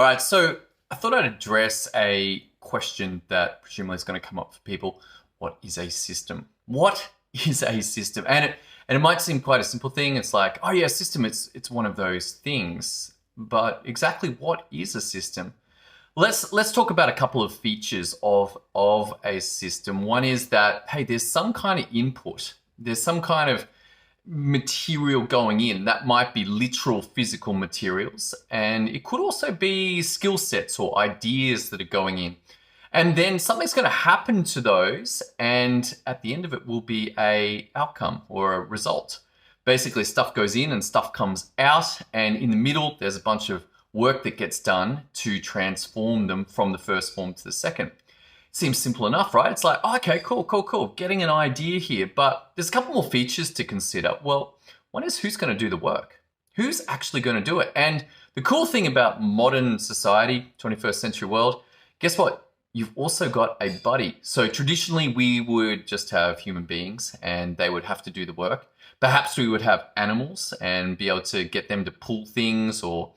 All right, so I thought I'd address a question that presumably is going to come up for people. What is a system? What is a system? And it might seem quite a simple thing. It's like, oh yeah, system, it's one of those things. But exactly what is a system? Let's talk about a couple of features of a system. One is that, hey, there's some kind of input. There's some kind of material going in. That might be literal physical materials, and it could also be skill sets or ideas that are going in. And then something's going to happen to those, and at the end of it will be a outcome or a result. Basically, stuff goes in and stuff comes out, and in the middle, there's a bunch of work that gets done to transform them from the first form to the second. Seems simple enough, right? It's like, oh, okay, cool. Getting an idea here, but there's a couple more features to consider. Well, one is who's going to do the work? Who's actually going to do it? And the cool thing about modern society, 21st century world, guess what? You've also got a buddy. So traditionally we would just have human beings and they would have to do the work. Perhaps we would have animals and be able to get them to pull things or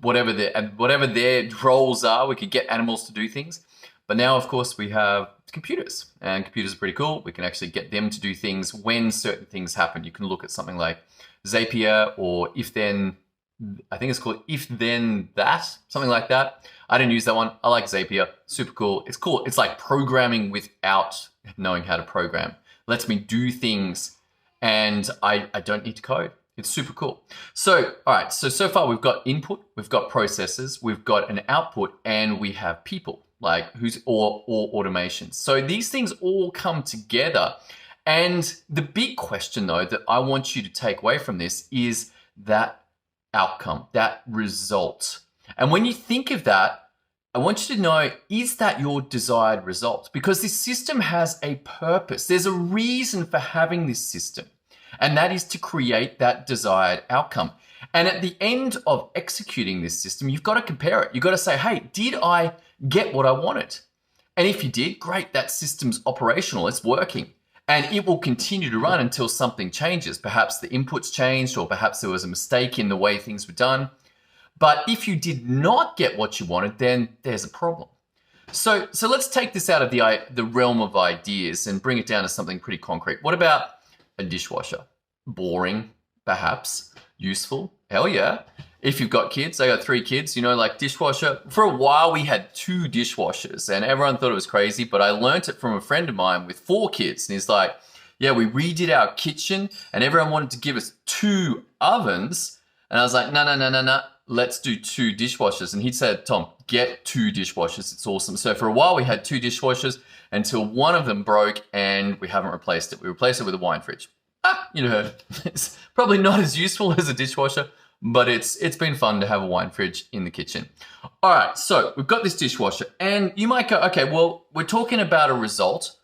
whatever their roles are, we could get animals to do things. But now, of course, we have computers, and computers are pretty cool. We can actually get them to do things when certain things happen. You can look at something like Zapier or If Then, I think it's called If Then That, something like that. I didn't use that one. I like Zapier, super cool. It's cool. It's like programming without knowing how to program. Lets me do things and I don't need to code. It's super cool. So, all right, so far we've got input, we've got processes, we've got an output, and we have people, like or automations. So these things all come together. And the big question though, that I want you to take away from this is that outcome, that result. And when you think of that, I want you to know, is that your desired result? Because this system has a purpose. There's a reason for having this system. And that is to create that desired outcome. And at the end of executing this system, you've got to compare it. You've got to say, hey, did I get what I wanted? And if you did, great, that system's operational, it's working. And it will continue to run until something changes. Perhaps the inputs changed, or perhaps there was a mistake in the way things were done. But if you did not get what you wanted, then there's a problem. So let's take this out of the realm of ideas and bring it down to something pretty concrete. What about a dishwasher? Boring, perhaps. Useful, hell yeah. If you've got kids, I got 3 kids, like dishwasher. For a while we had 2 dishwashers and everyone thought it was crazy, but I learnt it from a friend of mine with 4 kids. And he's like, yeah, we redid our kitchen and everyone wanted to give us 2 ovens. And I was like, no, let's do 2 dishwashers. And he said, Tom, get 2 dishwashers, it's awesome. So for a while we had 2 dishwashers until one of them broke and we haven't replaced it. We replaced it with a wine fridge. It's probably not as useful as a dishwasher, but it's been fun to have a wine fridge in the kitchen. All right, so we've got this dishwasher and you might go, okay, well, we're talking about a result.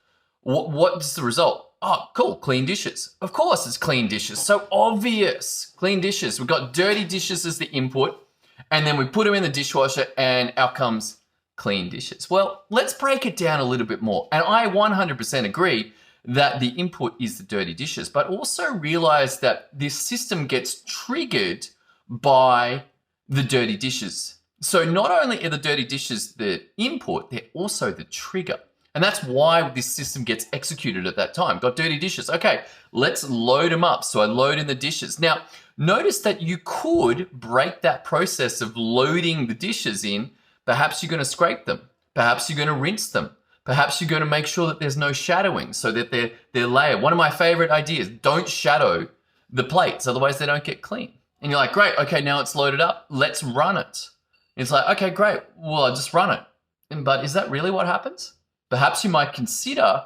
What's the result? Oh, cool, clean dishes. Of course it's clean dishes, so obvious, clean dishes. We've got dirty dishes as the input and then we put them in the dishwasher and out comes clean dishes. Well, let's break it down a little bit more. And I 100% agree that the input is the dirty dishes, but also realize that this system gets triggered by the dirty dishes. So not only are the dirty dishes the input, they're also the trigger. And that's why this system gets executed at that time. Got dirty dishes. Okay, let's load them up. So I load in the dishes. Now, notice that you could break that process of loading the dishes in. Perhaps you're going to scrape them. Perhaps you're going to rinse them. Perhaps you're going to make sure that there's no shadowing so that they're layered. One of my favorite ideas, don't shadow the plates, otherwise they don't get clean. And you're like, great, okay, now it's loaded up, let's run it. It's like, okay, great, well, I'll just run it. But is that really what happens? Perhaps you might consider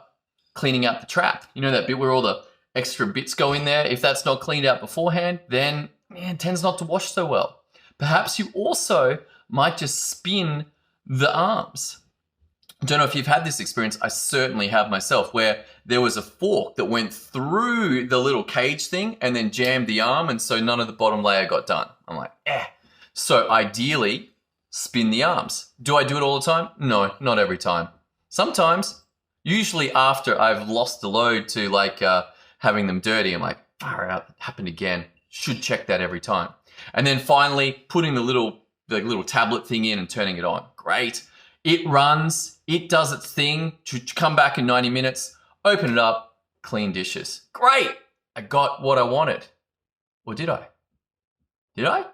cleaning out the trap. You know that bit where all the extra bits go in there? If that's not cleaned out beforehand, then it tends not to wash so well. Perhaps you also might just spin the arms. I don't know if you've had this experience. I certainly have myself, where there was a fork that went through the little cage thing and then jammed the arm, and so none of the bottom layer got done. I'm like, So ideally, spin the arms. Do I do it all the time? No, not every time. Sometimes, usually after I've lost the load to having them dirty, I'm like, far out, it happened again. Should check that every time. And then finally, putting the little tablet thing in and turning it on. Great. It runs, it does its thing, to come back in 90 minutes, open it up, clean dishes. Great. I got what I wanted. Or did I? Did I?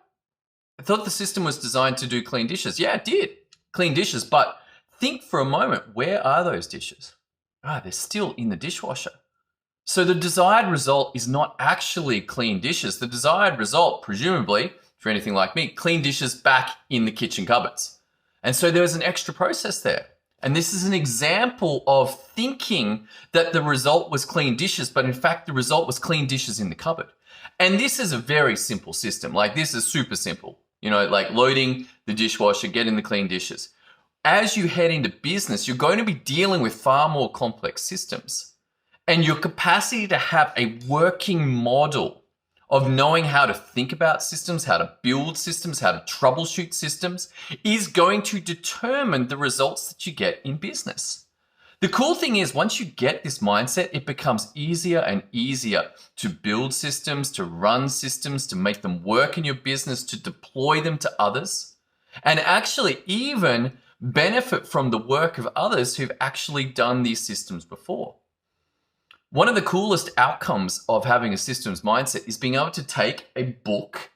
I thought the system was designed to do clean dishes. Yeah, it did. Clean dishes. But think for a moment, where are those dishes? They're still in the dishwasher. So the desired result is not actually clean dishes. The desired result, presumably, for anything like me, clean dishes back in the kitchen cupboards. And so there was an extra process there. And this is an example of thinking that the result was clean dishes, but in fact, the result was clean dishes in the cupboard. And this is a very simple system. Like, this is super simple, like loading the dishwasher, getting the clean dishes. As you head into business, you're going to be dealing with far more complex systems. And your capacity to have a working model of knowing how to think about systems, how to build systems, how to troubleshoot systems is going to determine the results that you get in business. The cool thing is, once you get this mindset, it becomes easier and easier to build systems, to run systems, to make them work in your business, to deploy them to others, and actually even benefit from the work of others who've actually done these systems before. One of the coolest outcomes of having a systems mindset is being able to take a book,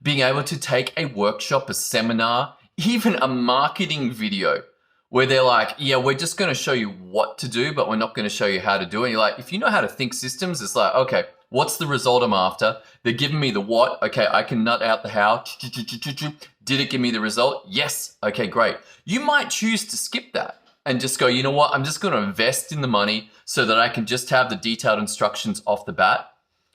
being able to take a workshop, a seminar, even a marketing video where they're like, yeah, we're just going to show you what to do, but we're not going to show you how to do it. And you're like, if you know how to think systems, it's like, okay, what's the result I'm after? They're giving me the what. Okay, I can nut out the how. Did it give me the result? Yes. Okay, great. You might choose to skip that and just go, you know what? I'm just going to invest in the money so that I can just have the detailed instructions off the bat.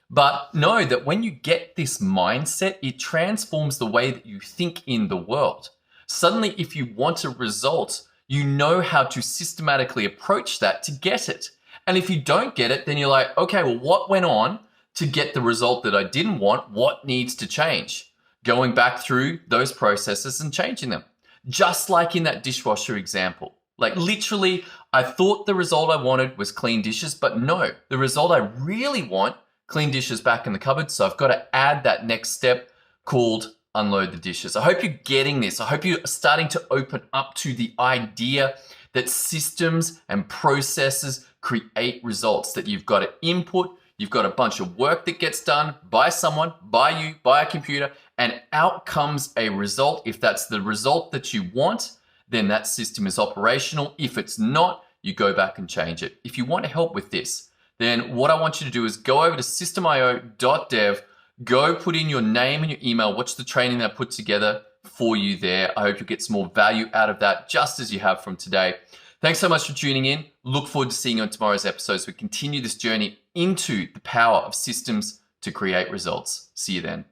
But know that when you get this mindset, it transforms the way that you think in the world. Suddenly, if you want a result, you know how to systematically approach that to get it. And if you don't get it, then you're like, okay, well, what went on to get the result that I didn't want? What needs to change? Going back through those processes and changing them. Just like in that dishwasher example. Like, literally, I thought the result I wanted was clean dishes, but no, the result I really want, clean dishes back in the cupboard. So I've got to add that next step called unload the dishes. I hope you're getting this. I hope you're starting to open up to the idea that systems and processes create results, that you've got an input, you've got a bunch of work that gets done by someone, by you, by a computer, and out comes a result. If that's the result that you want, then that system is operational. If it's not, you go back and change it. If you want help with this, then what I want you to do is go over to systemio.dev, go put in your name and your email, watch the training that I put together for you there. I hope you get some more value out of that, just as you have from today. Thanks so much for tuning in. Look forward to seeing you on tomorrow's episode as we continue this journey into the power of systems to create results. See you then.